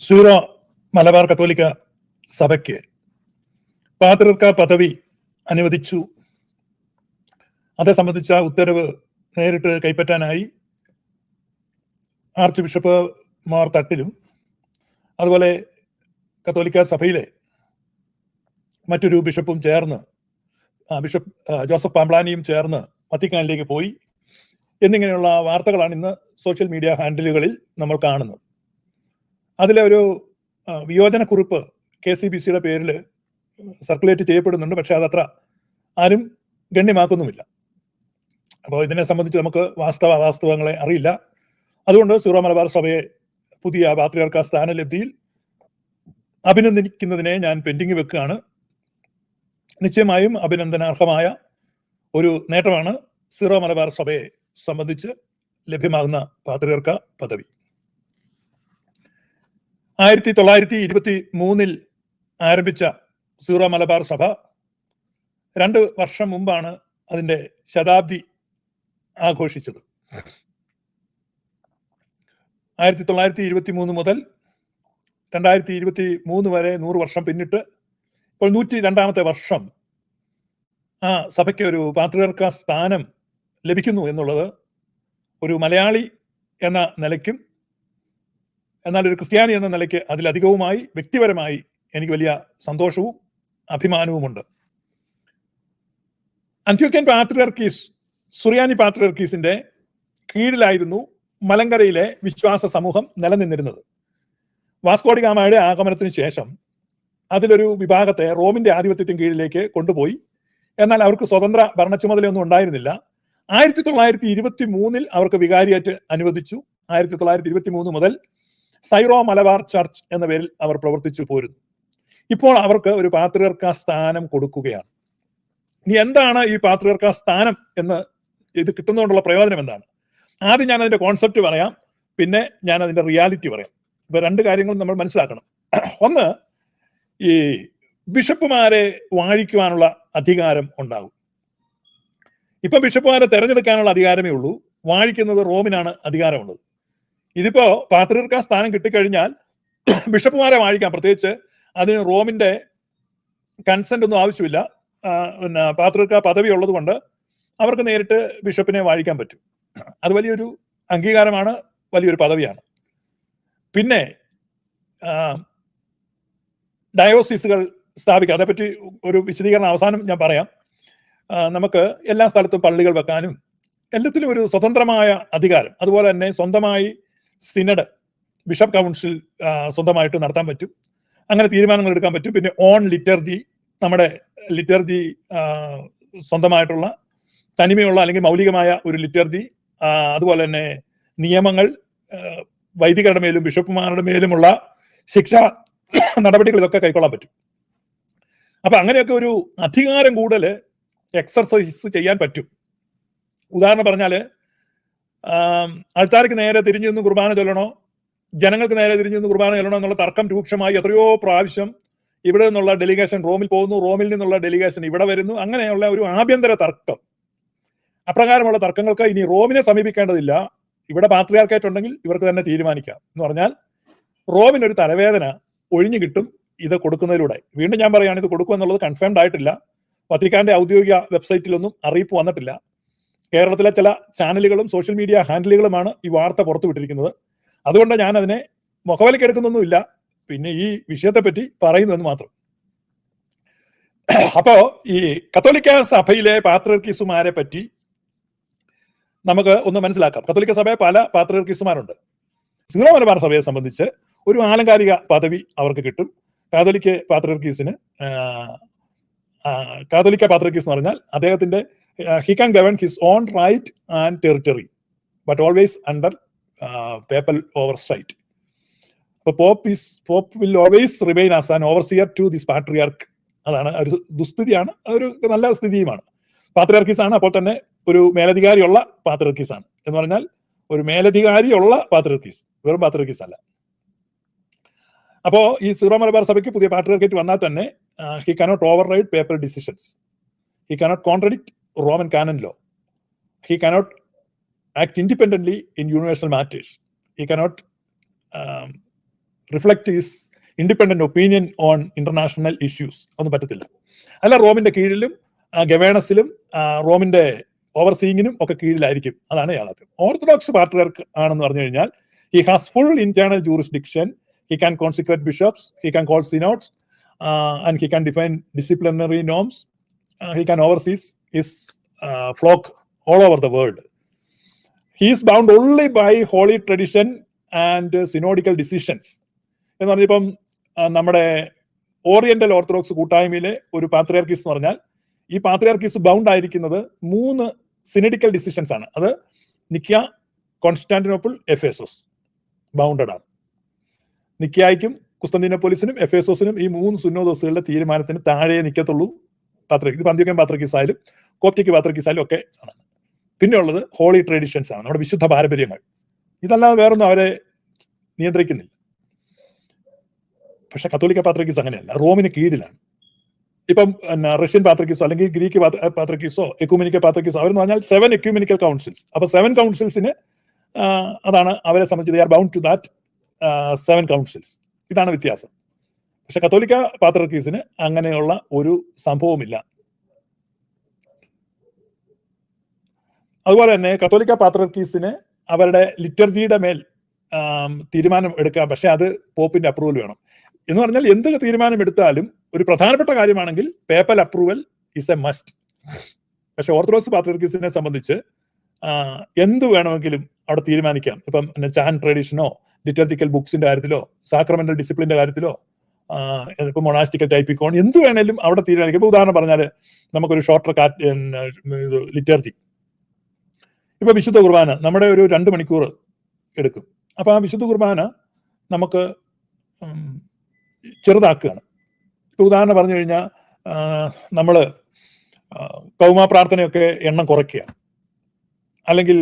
Zero Malabar കത്തോലിക്ക സഭയ്ക്ക് പാത്രിയർക്ക പദവി അനുവദിച്ചു. അതേ സംബന്ധിച്ച ഉത്തരവ് നേരിട്ട് കൈപ്പറ്റാനായി ആർച്ച് ബിഷപ്പ് മാർ തട്ടിലും അതുപോലെ കത്തോലിക്ക സഭയിലെ മറ്റൊരു ബിഷപ്പും ചേർന്ന്, ബിഷപ്പ് ജോസഫ് പാംപ്ലാനിയും ചേർന്ന് വത്തിക്കാനിലേക്ക് പോയി എന്നിങ്ങനെയുള്ള വാർത്തകളാണ് ഇന്ന് സോഷ്യൽ മീഡിയ ഹാൻഡിലുകളിൽ നമ്മൾ കാണുന്നത്. അതിലെ ഒരു വിയോജനക്കുറിപ്പ് KCBCയുടെ പേരിൽ സർക്കുലേറ്റ് ചെയ്യപ്പെടുന്നുണ്ട്. പക്ഷെ അതത്ര ആരും ഗണ്യമാക്കുന്നുമില്ല. അപ്പോൾ ഇതിനെ സംബന്ധിച്ച് നമുക്ക് വാസ്തവങ്ങളെ അറിയില്ല. അതുകൊണ്ട് സീറോ മലബാർ സഭയെ പുതിയ പാത്രിയർക്ക സ്ഥാനലബ്ധിയിൽ അഭിനന്ദിക്കുന്നതിനെ ഞാൻ പെൻഡിങ് വെക്കുകയാണ്. നിശ്ചയമായും അഭിനന്ദനാർഹമായ ഒരു നേട്ടമാണ് സീറോ മലബാർ സഭയെ സംബന്ധിച്ച് ലഭ്യമാകുന്ന പാത്രിയർക്ക പദവി. 1923 ആരംഭിച്ച സീറോ മലബാർ സഭ 2 വർഷം മുമ്പാണ് അതിൻ്റെ ശതാബ്ദി ആഘോഷിച്ചത്. 1923 മുതൽ 2023 വരെ 100 വർഷം പിന്നിട്ട് ഇപ്പോൾ 102ാമത്തെ വർഷം ആ സഭയ്ക്ക് ഒരു പാത്രിയർക്ക സ്ഥാനം ലഭിക്കുന്നു എന്നുള്ളത് ഒരു മലയാളി എന്ന നിലയ്ക്കും എന്നാൽ ഒരു ക്രിസ്ത്യാനി എന്ന നിലയ്ക്ക് അതിലധികവുമായി വ്യക്തിപരമായി എനിക്ക് വലിയ സന്തോഷവും അഭിമാനവുമുണ്ട്. അന്ത്യോക്യൻ പാത്രിയർക്കീസ്, സുറിയാനി പാത്രിയർക്കീസിന്റെ കീഴിലായിരുന്നു മലങ്കരയിലെ വിശ്വാസ സമൂഹം നിലനിന്നിരുന്നത്. വാസ്കോ ഡി ഗാമയുടെ ആഗമനത്തിന് ശേഷം അതിലൊരു വിഭാഗത്തെ റോമിന്റെ ആധിപത്യത്തിന് കീഴിലേക്ക് കൊണ്ടുപോയി. എന്നാൽ അവർക്ക് സ്വതന്ത്ര ഭരണ ചുമതലയൊന്നും ഉണ്ടായിരുന്നില്ല. 1923 അവർക്ക് വികാരിയേറ്റ് അനുവദിച്ചു. 1923 മുതൽ സൈറോ മലബാർ ചർച്ച് എന്ന പേരിൽ അവർ പ്രവർത്തിച്ചു പോരുന്നു. ഇപ്പോൾ അവർക്ക് ഒരു പാത്രിയർക്ക സ്ഥാനം കൊടുക്കുകയാണ്. ഇനി എന്താണ് ഈ പാത്രിയർക്ക സ്ഥാനം എന്ന്, ഇത് കിട്ടുന്നതുകൊണ്ടുള്ള പ്രയോജനം എന്താണ്? ആദ്യം ഞാൻ അതിന്റെ കോൺസെപ്റ്റ് പറയാം, പിന്നെ ഞാൻ അതിന്റെ റിയാലിറ്റി പറയാം. ഇപ്പൊ 2 കാര്യങ്ങൾ നമ്മൾ മനസ്സിലാക്കണം. ഒന്ന്, ഈ ബിഷപ്പുമാരെ വാഴിക്കുവാനുള്ള അധികാരം ഉണ്ടാകും. ഇപ്പൊ ബിഷപ്പുമാരെ തെരഞ്ഞെടുക്കാനുള്ള അധികാരമേ ഉള്ളൂ. വാഴിക്കുന്നത് റോമിനാണ് അധികാരമുള്ളത്. ഇതിപ്പോ പാത്രിയർക്ക സ്ഥാനം കിട്ടിക്കഴിഞ്ഞാൽ ബിഷപ്പുമാരെ വാഴിക്കാം. പ്രത്യേകിച്ച് അതിന് റോമിന്റെ കൺസെന്റ് ഒന്നും ആവശ്യമില്ല. പിന്നെ പാത്രിയർക്ക പദവി ഉള്ളത് കൊണ്ട് അവർക്ക് നേരിട്ട് ബിഷപ്പിനെ വാഴിക്കാൻ പറ്റും. അത് വലിയൊരു അംഗീകാരമാണ്, വലിയൊരു പദവിയാണ്. പിന്നെ ഡയോസിസുകൾ സ്ഥാപിക്കുക. അതേപ്പറ്റി ഒരു വിശദീകരണം അവസാനം ഞാൻ പറയാം. നമുക്ക് എല്ലാ സ്ഥലത്തും പള്ളികൾ വെക്കാനും എല്ലാത്തിലും ഒരു സ്വതന്ത്രമായ അധികാരം, അതുപോലെ തന്നെ സ്വന്തമായി സിനഡ്, ബിഷപ്പ് കൗൺസിൽ സ്വന്തമായിട്ട് നടത്താൻ പറ്റും. അങ്ങനെ തീരുമാനങ്ങൾ എടുക്കാൻ പറ്റും. പിന്നെ ഓൺ ലിറ്റർജി, നമ്മുടെ ലിറ്റർജി സ്വന്തമായിട്ടുള്ള തനിമയുള്ള അല്ലെങ്കിൽ മൗലികമായ ഒരു ലിറ്റർജി, അതുപോലെ തന്നെ നിയമങ്ങൾ, വൈദികരുടെ മേലും ബിഷപ്പുമാരുടെ മേലുമുള്ള ശിക്ഷാ നടപടികൾ, ഇതൊക്കെ കൈക്കൊള്ളാൻ പറ്റും. അപ്പൊ അങ്ങനെയൊക്കെ ഒരു അധികാരം കൂടുതൽ എക്സർസൈസ് ചെയ്യാൻ പറ്റും. ഉദാഹരണം പറഞ്ഞാല് ആൾക്കാർക്ക് നേരെ തിരിഞ്ഞു നിന്ന് കുർബാന ചൊല്ലണോ, ജനങ്ങൾക്ക് നേരെ തിരിഞ്ഞു നിന്ന് കുർബാന ചൊല്ലണോ എന്നുള്ള തർക്കം രൂക്ഷമായി എത്രയോ പ്രാവശ്യം ഇവിടെ നിന്നുള്ള ഡെലിഗേഷൻ റോമിൽ പോകുന്നു, റോമിൽ നിന്നുള്ള ഡെലിഗേഷൻ ഇവിടെ വരുന്നു. അങ്ങനെയുള്ള ഒരു ആഭ്യന്തര തർക്കം, അപ്രകാരമുള്ള തർക്കങ്ങൾക്ക് ഇനി റോമിനെ സമീപിക്കേണ്ടതില്ല. ഇവിടെ പാത്രിയാർക്കേറ്റ് ഉണ്ടെങ്കിൽ ഇവർക്ക് തന്നെ തീരുമാനിക്കാം എന്ന് പറഞ്ഞാൽ റോമിനൊരു തലവേദന ഒഴിഞ്ഞു കിട്ടും ഇത് കൊടുക്കുന്നതിലൂടെ. വീണ്ടും ഞാൻ പറയുകയാണ്, ഇത് കൊടുക്കുക എന്നുള്ളത് കൺഫേംഡ് ആയിട്ടില്ല. വത്തിക്കാന്റെ ഔദ്യോഗിക വെബ്സൈറ്റിലൊന്നും അറിയിപ്പ് വന്നിട്ടില്ല. കേരളത്തിലെ ചില ചാനലുകളും സോഷ്യൽ മീഡിയ ഹാൻഡിലുകളുമാണ് ഈ വാർത്ത പുറത്തുവിട്ടിരിക്കുന്നത്. അതുകൊണ്ട് ഞാൻ അതിനെ മുഖവിലക്കെടുക്കുന്നൊന്നുമില്ല, പിന്നെ ഈ വിഷയത്തെപ്പറ്റി പറയുന്നതെന്ന് മാത്രം. അപ്പോ ഈ കത്തോലിക്ക സഭയിലെ പാത്രിയർക്കീസുമാരെ പറ്റി നമുക്ക് ഒന്ന് മനസ്സിലാക്കാം. കത്തോലിക്ക സഭയെ പല പാത്രിയർക്കീസുമാരുണ്ട്. സീറോ മലബാർ സഭയെ സംബന്ധിച്ച് ഒരു ആലങ്കാരിക പദവി അവർക്ക് കിട്ടും. കാതോലിക്ക പാത്രിയർക്കീസിന്, കാതോലിക്ക പാത്രിയർക്കീസ് എന്ന് പറഞ്ഞാൽ അദ്ദേഹത്തിന്റെ he can govern his own right and territory but always under papal oversight. So Pope will always remain as an overseer to this patriarch. അതാണ് ഒരു ദുസ്ഥിതിയാണ്, അതൊരു നല്ല സ്ഥിതിയുമാണ്. പാത്രിയർക്കീസ് ആണ്, അപ്പോൾ തന്നെ ഒരു മേലധികാരിയുള്ള പാത്രിയർക്കീസ് ആണ്. എന്ന് പറഞ്ഞാൽ ഒരു മേലധികാരിയുള്ള പാത്രിയർക്കീസ്, വെറും പാത്രിയർക്കീസ് അല്ല. അപ്പോ ഈ സീറോ മലബാർ സഭയ്ക്ക് പുതിയ പാട്രിയാർക്കേറ്റ് വന്നാൽ തന്നെ he cannot override papal decisions. He cannot contradict Roman canon law. He cannot act independently in universal matters. He cannot reflect his independent opinion on international issues. ഒന്നും പറ്റത്തില്ല. അല്ല, റോമിന്റെ കീഴിലും ഗവേണസിലും റോമിന്റെ ഓവർസീയിങ്ങിനും ഒക്കെ കീഴിലായിരിക്കും. അതാണ് യാഥാർത്ഥ്യം. ഓർത്തഡോക്സ് പാട്രിയാർക്ക് ആണെന്ന് പറഞ്ഞു കഴിഞ്ഞാൽ he has full internal jurisdiction. He can consecrate bishops, he can call synods, and he can define disciplinary norms. He can oversee his flock all over the world. He is bound only by holy tradition and synodical decisions. എന്ന് പറഞ്ഞപ്പം നമ്മുടെ oriental orthodox കൂട്ടായ്മയിലെ ഒരു പാത്രിയാർക്കീസ് എന്ന് പറഞ്ഞാൽ ഈ പാത്രിയാർക്കീസ് bound ആയിരിക്കുന്നത് 3 സിനഡിക്കൽ decisions ആണ്. അത് നിക്യ, കോൺസ്റ്റാന്റിനോപ്പിൾ, എഫേസോസ് ബൗണ്ടഡ് ആണ്. നിക്യായ്ക്കും കുസ്തന്തീനോപ്പോലിസിനും എഫേസോസിനും ഈ 3 സുന്നോദോസുകളുടെ തീരുമാനത്തിന് താഴെ നിൽക്കത്തുള്ളൂ പാത്രിയാർക്കീസ്. പന്തിയോക്യൻ പാത്രിയാർക്കീസ് ആയാലും കോപ്റ്റിക് പാത്രിയാർക്കീസ് ആയാലും ഒക്കെ ആണ്. പിന്നെ ഉള്ളത് ഹോളി ട്രഡീഷൻസ് ആണ്, നമ്മുടെ വിശുദ്ധ പാരമ്പര്യങ്ങൾ. ഇതല്ലാതെ വേറൊന്നും അവരെ നിയന്ത്രിക്കുന്നില്ല. പക്ഷെ കത്തോലിക്ക പാത്രിയാർക്കീസ് അങ്ങനെയല്ല, റോമിന് കീഴിലാണ്. ഇപ്പം റഷ്യൻ പാത്രിയാർക്കീസോ അല്ലെങ്കിൽ ഗ്രീക്ക് പാത്രിയാർക്കീസോ എക്യൂമെനിക്കൽ പാത്രിയാർക്കീസോ അവരെന്ന് പറഞ്ഞാൽ 7 എക്യൂമെനിക്കൽ കൗൺസിൽസ്. അപ്പൊ 7 കൗൺസിൽസിന് അതാണ് അവരെ സംബന്ധിച്ച് they are bound to that 7 councils. ഇതാണ് വ്യത്യാസം. പക്ഷെ കത്തോലിക്ക പാത്രിയാർക്കീസിന് അങ്ങനെയുള്ള ഒരു സംഭവമില്ല. അതുപോലെ തന്നെ കത്തോലിക്ക പാത്രിയാർക്കീസിന് അവരുടെ ലിറ്റർജിയുടെ മേൽ തീരുമാനം എടുക്കാം. പക്ഷെ അത് പോപ്പിന്റെ അപ്രൂവൽ വേണം. എന്ന് പറഞ്ഞാൽ എന്ത് തീരുമാനം എടുത്താലും ഒരു പ്രധാനപ്പെട്ട കാര്യമാണെങ്കിൽ papal approval is A must. പക്ഷെ ഓർത്തഡോക്സ് പാത്രിയാർക്കീസിനെ സംബന്ധിച്ച് എന്ത് വേണമെങ്കിലും അവിടെ തീരുമാനിക്കാം. ഇപ്പം ചാൻ ട്രഡീഷനോ ലിറ്റർജിക്കൽ ബുക്സിന്റെ കാര്യത്തിലോ സാക്രമെന്റൽ ഡിസിപ്ലിന്റെ കാര്യത്തിലോ ഇപ്പൊ മൊണാസ്റ്റിക്കൽ ടൈപ്പിക്കോൺ എന്ത് വേണേലും അവിടെ തീരുമാനിക്കും. ഇപ്പൊ ഉദാഹരണം പറഞ്ഞാൽ നമുക്കൊരു ഷോർട്ടർ ലിറ്റർജി, ഇപ്പൊ വിശുദ്ധ കുർബാന നമ്മുടെ ഒരു 2 മണിക്കൂർ എടുക്കും. അപ്പൊ ആ വിശുദ്ധ കുർബാന നമുക്ക് ചെറുതാക്കുകയാണ്. ഇപ്പൊ ഉദാഹരണം പറഞ്ഞു കഴിഞ്ഞാൽ നമ്മള് കൗമാ പ്രാർത്ഥനയൊക്കെ എണ്ണം കുറയ്ക്കുക, അല്ലെങ്കിൽ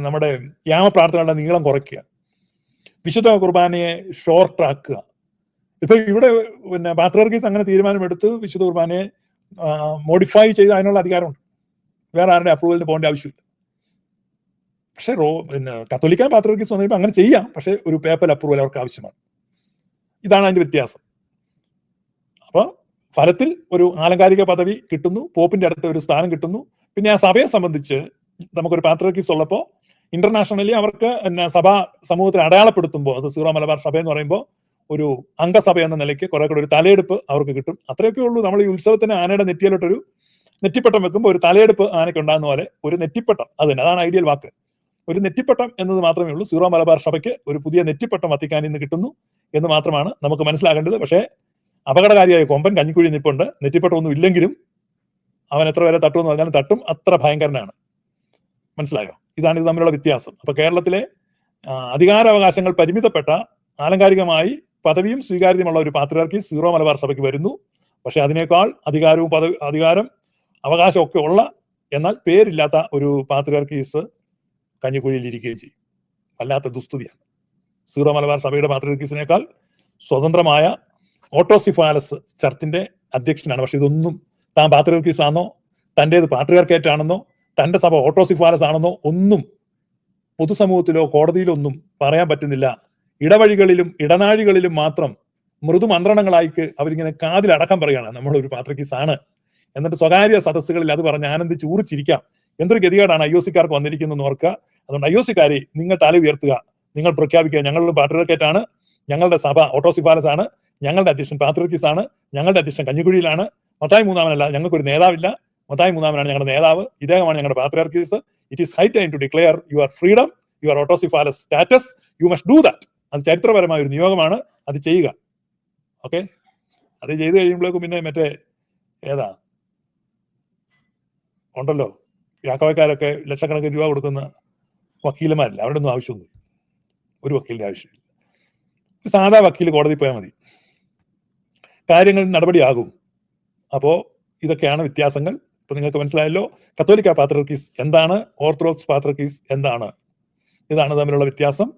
നമ്മുടെ യാമ പ്രാർത്ഥനകളുടെ നീളം കുറയ്ക്കുക, വിശുദ്ധ കുർബാനയെ ഷോർട്ട് ആക്കുക. ഇപ്പൊ ഇവിടെ പാത്രിയാർക്കീസ് അങ്ങനെ തീരുമാനമെടുത്ത് വിശുദ്ധ കുർബാനയെ മോഡിഫൈ ചെയ്ത് അതിനുള്ള അധികാരമുണ്ട്. വേറെ ആരുടെ അപ്രൂവലിന് പോകേണ്ട ആവശ്യമില്ല. പക്ഷെ കത്തോലിക്ക പാത്രിയാർക്കീസ് വന്നപ്പോൾ അങ്ങനെ ചെയ്യാം, പക്ഷെ ഒരു പേപ്പൽ അപ്രൂവൽ അവർക്ക് ആവശ്യമാണ്. ഇതാണ് അതിന്റെ വ്യത്യാസം. അപ്പൊ ഫലത്തിൽ ഒരു ആലങ്കാരിക പദവി കിട്ടുന്നു, പോപ്പിന്റെ അടുത്ത് ഒരു സ്ഥാനം കിട്ടുന്നു. പിന്നെ ആ സഭയെ സംബന്ധിച്ച് നമുക്കൊരു പാത്രിയാർക്കീസ് ഉള്ളപ്പോൾ ഇന്റർനാഷണലി അവർക്ക് സഭാ സമൂഹത്തിൽ അടയാളപ്പെടുത്തുമ്പോൾ അത് സീറോ മലബാർ സഭ എന്ന് പറയുമ്പോൾ ഒരു അംഗസഭ എന്ന നിലയ്ക്ക് കുറെ കൂടെ ഒരു തലയെടുപ്പ് അവർക്ക് കിട്ടും. അത്രയൊക്കെ ഉള്ളൂ. നമ്മൾ ഈ ഉത്സവത്തിന് ആനയുടെ നെറ്റിയിലോട്ടൊരു നെറ്റിപ്പട്ടം വെക്കുമ്പോൾ ഒരു തലയെടുപ്പ് ആനയ്ക്ക് ഉണ്ടാകുന്ന പോലെ ഒരു നെറ്റിപ്പട്ടം, അതാണ് ഐഡിയൽ വാക്ക്. ഒരു നെറ്റിപ്പട്ടം എന്നത് മാത്രമേ ഉള്ളൂ. സീറോ മലബാർ സഭയ്ക്ക് ഒരു പുതിയ നെറ്റിപ്പട്ടം വത്തിക്കാനിൽ നിന്ന് കിട്ടുന്നു എന്ന് മാത്രമാണ് നമുക്ക് മനസ്സിലാക്കേണ്ടത്. പക്ഷേ അപകടകാരിയായ കൊമ്പൻ കഞ്ഞിക്കുഴി നിൽപ്പുണ്ട്. നെറ്റിപ്പട്ടം ഒന്നും ഇല്ലെങ്കിലും അവൻ എത്ര വരെ തട്ടുമെന്ന് പറഞ്ഞാലും തട്ടും, അത്ര ഭയങ്കരനാണ്. മനസ്സിലായോ? ഇതാണ് ഇത് തമ്മിലുള്ള വ്യത്യാസം. അപ്പൊ കേരളത്തിലെ അധികാരാവകാശങ്ങൾ പരിമിതപ്പെട്ട ആലങ്കാരികമായി പദവിയും സ്വീകാര്യതയുമുള്ള ഒരു പാത്രിയാർക്കി സീറോ മലബാർ സഭയ്ക്ക് വരുന്നു. പക്ഷെ അതിനേക്കാൾ അധികാരം അവകാശമൊക്കെ ഉള്ള എന്നാൽ പേരില്ലാത്ത ഒരു പാത്രിയാർക്കീസ് കഞ്ഞിക്കുഴിയിൽ ഇരിക്കുകയും ചെയ്യും. വല്ലാത്ത ദുസ്തുതിയാണ്. സീറോ മലബാർ സഭയുടെ പാത്രിയാർക്കീസിനേക്കാൾ സ്വതന്ത്രമായ ഓട്ടോസിഫാലസ് ചർച്ചിന്റെ അധ്യക്ഷനാണ്. പക്ഷെ ഇതൊന്നും താൻ പാത്രിയാർക്കീസ് ആണെന്നോ തൻ്റേത് പാട്രിയാർക്കേറ്റ് ആണെന്നോ തന്റെ സഭ ഓട്ടോസിഫാലസ് ആണെന്നോ ഒന്നും പൊതുസമൂഹത്തിലോ കോടതിയിലോ ഒന്നും പറയാൻ പറ്റുന്നില്ല. ഇടവഴികളിലും ഇടനാഴികളിലും മാത്രം മൃദുമന്ത്രണങ്ങളായിക്ക് അവരിങ്ങനെ കാതിലടക്കം പറയുകയാണ് നമ്മളൊരു പാത്രിയാർക്കീസ് ആണ്. എന്നിട്ട് സ്വകാര്യ സദസ്സുകളിൽ അത് പറഞ്ഞ് ആനന്ദിച്ച് ഊറിച്ചിരിക്കാം. എന്തൊരു ഗതികേടാണ് IOC-ക്കാർക്ക് വന്നിരിക്കുന്നതെന്ന് ഓർക്കുക. അതുകൊണ്ട് IOC-ക്കാരെ നിങ്ങൾ തല ഉയർത്തുക, നിങ്ങൾ പ്രഖ്യാപിക്കുക, ഞങ്ങളുടെ പാട്രിയാർക്കേറ്റ് ആണ്, ഞങ്ങളുടെ സഭ ഓട്ടോസിഫാലസ് ആണ്, ഞങ്ങളുടെ അധ്യക്ഷൻ പാത്രിയാർക്കീസ് ആണ്, ഞങ്ങളുടെ അധ്യക്ഷൻ കഞ്ഞിക്കുഴിയിലാണ്, മത്തായി മൂന്നാമനല്ല, ഞങ്ങൾക്കൊരു നേതാവില്ല, മത്തായി മൂന്നാമനാണ് ഞങ്ങളുടെ നേതാവ്, ഇദ്ദേഹമാണ് ഞങ്ങളുടെ പാത്രിയാർക്കീസ്. It is high time to declare your freedom, your autocephalous status, you must do that. അത് ചരിത്രപരമായ ഒരു നിയോഗമാണ്, അത് ചെയ്യുക. ഓക്കെ, അത് ചെയ്ത് കഴിയുമ്പോഴേക്കും പിന്നെ മറ്റേ ഏതാ ഉണ്ടല്ലോ യാക്കോബക്കാരൊക്കെ ലക്ഷക്കണക്കിന് രൂപ കൊടുക്കുന്ന വക്കീലന്മാരില്ല, അവിടെ ഒന്നും ആവശ്യമൊന്നും, ഒരു വക്കീലിന്റെ ആവശ്യമില്ല. സാധാ വക്കീൽ കോടതി പോയാൽ മതി, കാര്യങ്ങൾ നടപടിയാകും. അപ്പോ ഇതൊക്കെയാണ് വ്യത്യാസങ്ങൾ. ഇപ്പൊ നിങ്ങൾക്ക് മനസ്സിലായല്ലോ കത്തോലിക്ക പാത്രിയാർക്കീസ് എന്താണ്, ഓർത്തഡോക്സ് പാത്രിയാർക്കീസ് എന്താണ്, ഇതാണ് തമ്മിലുള്ള വ്യത്യാസം.